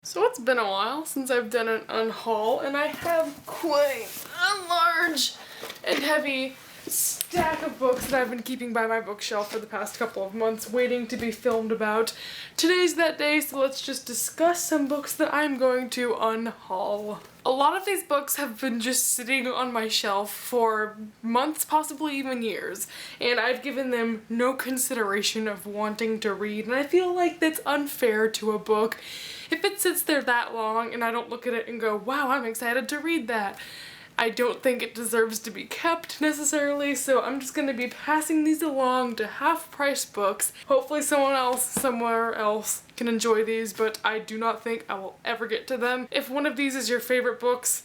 So it's been a while since I've done an unhaul, and I have quite a large and heavy stack of books that I've been keeping by my bookshelf for the past couple of months, waiting to be filmed about. Today's that day, so let's just discuss some books that I'm going to unhaul. A lot of these books have been just sitting on my shelf for months, possibly even years, and I've given them no consideration of wanting to read, and I feel like that's unfair to a book. If it sits there that long and I don't look at it and go, wow, I'm excited to read that, I don't think it deserves to be kept necessarily, so I'm just gonna be passing these along to half-price books. Hopefully someone else somewhere else can enjoy these, but I do not think I will ever get to them. If one of these is your favorite books,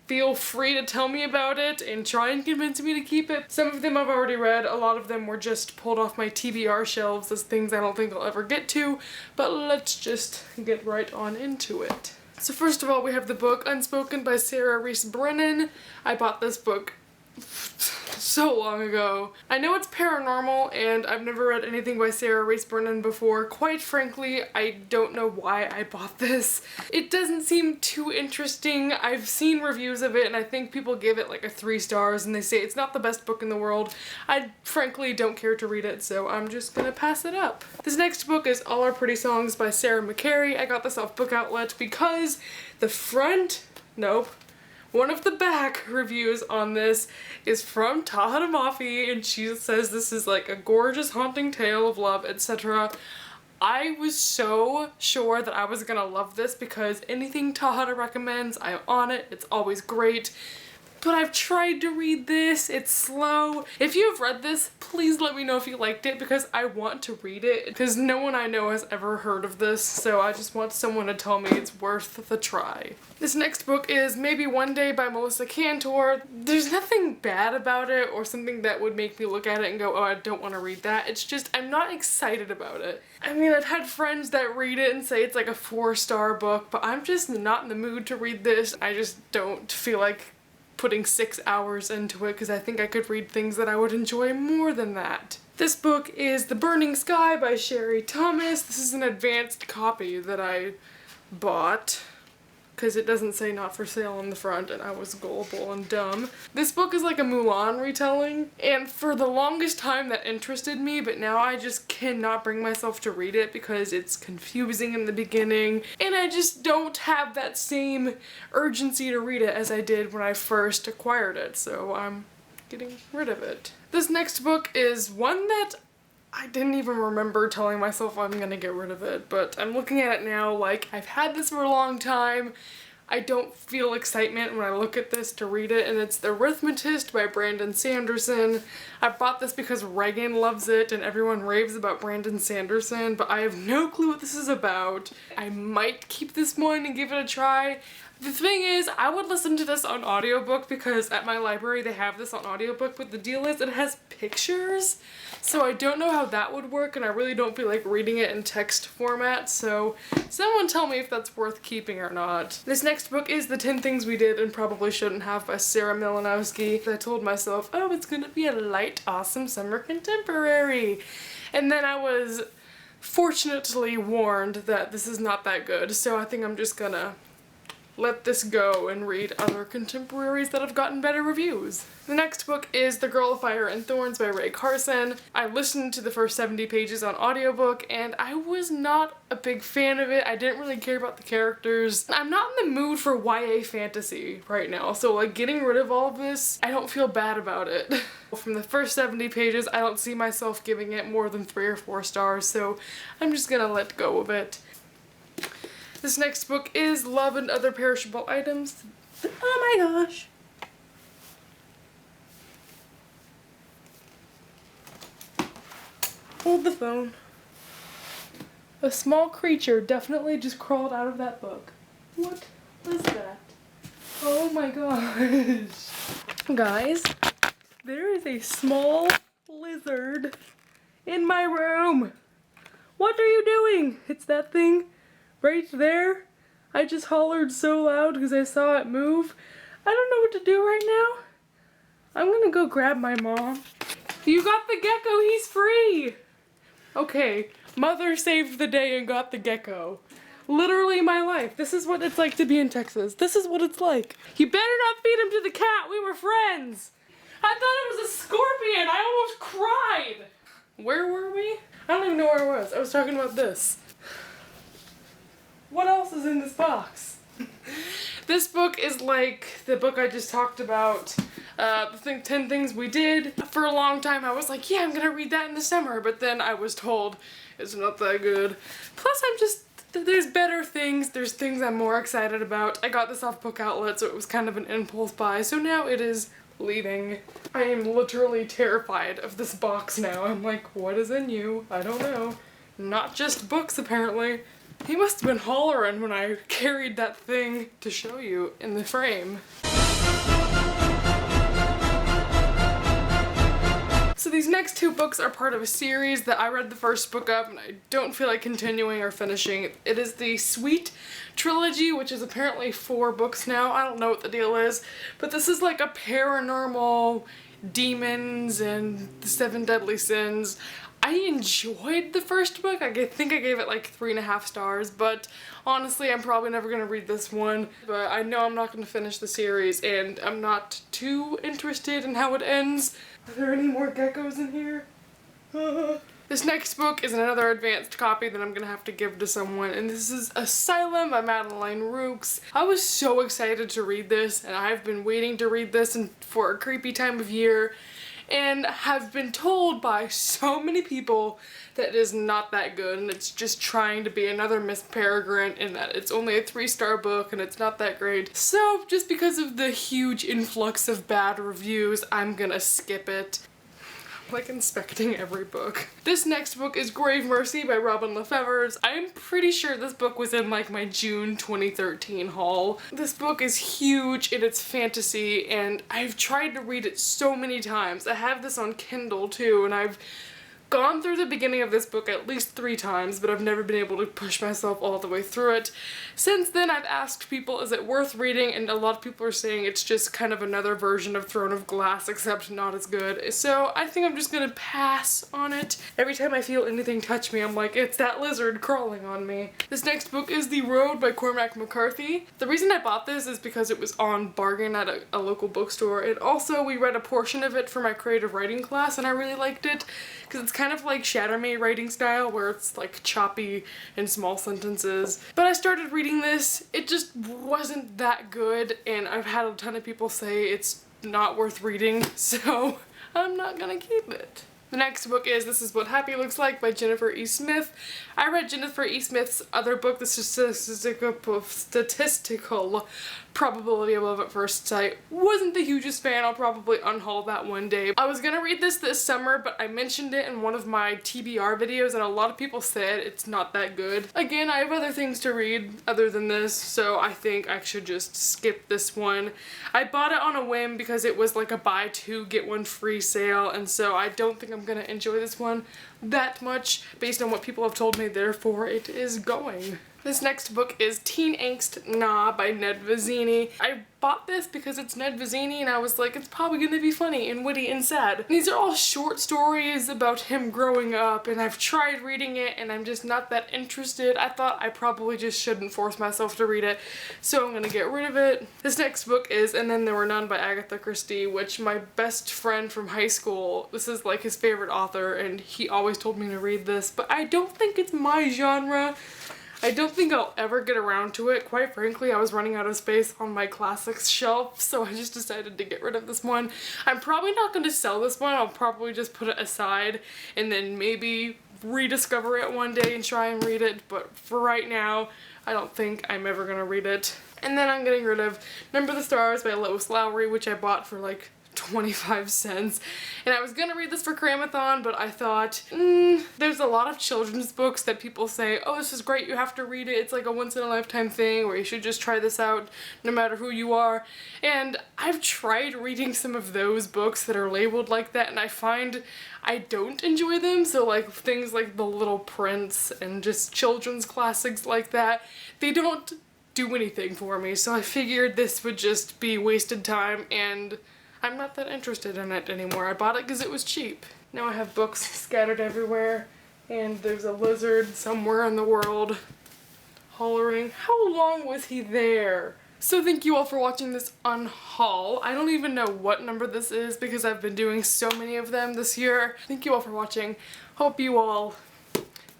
feel free to tell me about it and try and convince me to keep it. Some of them I've already read, a lot of them were just pulled off my TBR shelves as things I don't think I'll ever get to, but let's just get right on into it. So first of all, we have the book Unspoken by Sarah Reese Brennan. I bought this book so long ago. I know it's paranormal and I've never read anything by Sarah Reese Brennan before. Quite frankly, I don't know why I bought this. It doesn't seem too interesting. I've seen reviews of it and I think people give it like a 3 stars and they say it's not the best book in the world. I frankly don't care to read it, so I'm just gonna pass it up. This next book is All Our Pretty Songs by Sarah McCarry. I got this off Book Outlet because the front, one of the back reviews on this is from Taha Mafi, and she says this is like a gorgeous haunting tale of love, etc. I was so sure that I was gonna love this because anything Taha recommends, I'm on it. It's always great. But I've tried to read this, it's slow. If you've read this, please let me know if you liked it because I want to read it because no one I know has ever heard of this, so I just want someone to tell me it's worth the try. This next book is Maybe One Day by Melissa Cantor. There's nothing bad about it or something that would make me look at it and go, oh, I don't want to read that. It's just, I'm not excited about it. I mean, I've had friends that read it and say it's like a 4-star book, but I'm just not in the mood to read this. I just don't feel like putting 6 hours into it because I think I could read things that I would enjoy more than that. This book is The Burning Sky by Sherry Thomas. This is an advanced copy that I bought because it doesn't say not for sale on the front and I was gullible and dumb. This book is like a Mulan retelling, and for the longest time that interested me, but now I just cannot bring myself to read it because it's confusing in the beginning and I just don't have that same urgency to read it as I did when I first acquired it, so I'm getting rid of it. This next book is one that I didn't even remember telling myself I'm gonna get rid of it, but I'm looking at it now like I've had this for a long time. I don't feel excitement when I look at this to read it, and it's The Arithmetist by Brandon Sanderson. I bought this because Reagan loves it and everyone raves about Brandon Sanderson, but I have no clue what this is about. I might keep this one and give it a try. The thing is, I would listen to this on audiobook because at my library they have this on audiobook, but the deal is it has pictures, so I don't know how that would work and I really don't feel like reading it in text format, so someone tell me if that's worth keeping or not. This next book is The 10 Things We Did and Probably Shouldn't Have by Sarah Milanowski. I told myself, oh, it's gonna be a light, awesome summer contemporary, and then I was fortunately warned that this is not that good, so I think I'm just gonna let this go and read other contemporaries that have gotten better reviews. The next book is The Girl of Fire and Thorns by Ray Carson. I listened to the first 70 pages on audiobook and I was not a big fan of it. I didn't really care about the characters. I'm not in the mood for YA fantasy right now, so like getting rid of all of this, I don't feel bad about it. From the first 70 pages, I don't see myself giving it more than 3 or 4 stars, so I'm just gonna let go of it. This next book is Love and Other Perishable Items. Oh my gosh. Hold the phone. A small creature definitely just crawled out of that book. What was that? Oh my gosh. Guys, there is a small lizard in my room. What are you doing? It's that thing right there. I just hollered so loud because I saw it move. I don't know what to do right now. I'm gonna go grab my mom. You got the gecko, he's free! Okay, mother saved the day and got the gecko. Literally my life. This is what it's like to be in Texas. This is what it's like. You better not feed him to the cat. We were friends. I thought it was a scorpion. I almost cried. Where were we? I don't even know where I was. I was talking about this. What else is in this box? This book is like the book I just talked about. The 10 Things We Did. For a long time I was like, yeah, I'm gonna read that in the summer, but then I was told it's not that good. Plus there's better things, there's things I'm more excited about. I got this off Book Outlet, so it was kind of an impulse buy, so now it is leaving. I am literally terrified of this box now. I'm like, what is in you? I don't know. Not just books, apparently. He must have been hollering when I carried that thing to show you in the frame. So these next 2 books are part of a series that I read the first book of and I don't feel like continuing or finishing. It is the Sweet trilogy, which is apparently 4 books now. I don't know what the deal is, but this is like a paranormal, demons, and the 7 deadly sins. I enjoyed the first book. I think I gave it like 3.5 stars, but honestly I'm probably never gonna read this one. But I know I'm not gonna finish the series and I'm not too interested in how it ends. Are there any more geckos in here? This next book is another advanced copy that I'm gonna have to give to someone, and this is Asylum by Madeleine Rooks. I was so excited to read this, and I've been waiting to read this for a creepy time of year, and have been told by so many people that it is not that good, and it's just trying to be another Miss Peregrine, and that it's only a 3-star book and it's not that great. So just because of the huge influx of bad reviews, I'm gonna skip it. Like inspecting every book. This next book is Grave Mercy by Robin Lefevre. I'm pretty sure this book was in like my June 2013 haul. This book is huge and it's fantasy, and I've tried to read it so many times. I have this on Kindle too, and I've gone through the beginning of this book at least 3 times, but I've never been able to push myself all the way through it. Since then, I've asked people, is it worth reading? And a lot of people are saying it's just kind of another version of Throne of Glass, except not as good. So I think I'm just gonna pass on it. Every time I feel anything touch me, I'm like, it's that lizard crawling on me. This next book is The Road by Cormac McCarthy. The reason I bought this is because it was on bargain at a local bookstore, and also we read a portion of it for my creative writing class, and I really liked it because it's kind of like Shatter Me writing style, where it's like choppy and small sentences. But I started reading this, it just wasn't that good, and I've had a ton of people say it's not worth reading, so I'm not gonna keep it. The next book is This Is What Happy Looks Like by Jennifer E. Smith. I read Jennifer E. Smith's other book, The Statistical Probability of Love at First Sight. Wasn't the hugest fan. I'll probably unhaul that one day. I was gonna read this summer, but I mentioned it in one of my TBR videos and a lot of people said it's not that good. Again, I have other things to read other than this, so I think I should just skip this one. I bought it on a whim because it was like a buy 2 get 1 free sale, and so I don't think I'm gonna enjoy this one that much based on what people have told me, therefore it is going. This next book is Teen Angst Nah by Ned Vizzini. I bought this because it's Ned Vizzini and I was like, it's probably gonna be funny and witty and sad. These are all short stories about him growing up, and I've tried reading it and I'm just not that interested. I thought I probably just shouldn't force myself to read it, so I'm gonna get rid of it. This next book is And Then There Were None by Agatha Christie, which my best friend from high school, this is like his favorite author, and he always told me to read this, but I don't think it's my genre. I don't think I'll ever get around to it. Quite frankly, I was running out of space on my classics shelf, so I just decided to get rid of this one. I'm probably not going to sell this one. I'll probably just put it aside and then maybe rediscover it one day and try and read it, but for right now, I don't think I'm ever going to read it. And then I'm getting rid of Number the Stars by Lois Lowry, which I bought for like 25 cents, and I was gonna read this for Cramathon, but I thought, there's a lot of children's books that people say, oh, this is great, you have to read it, it's like a once-in-a-lifetime thing, or you should just try this out no matter who you are. And I've tried reading some of those books that are labeled like that, and I find I don't enjoy them. So like things like The Little Prince and just children's classics like that, they don't do anything for me, so I figured this would just be wasted time, and I'm not that interested in it anymore. I bought it because it was cheap. Now I have books scattered everywhere, and there's a lizard somewhere in the world hollering. How long was he there? So thank you all for watching this unhaul. I don't even know what number this is because I've been doing so many of them this year. Thank you all for watching. Hope you all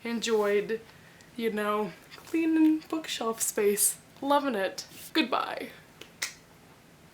enjoyed, you know, cleaning bookshelf space. Loving it. Goodbye.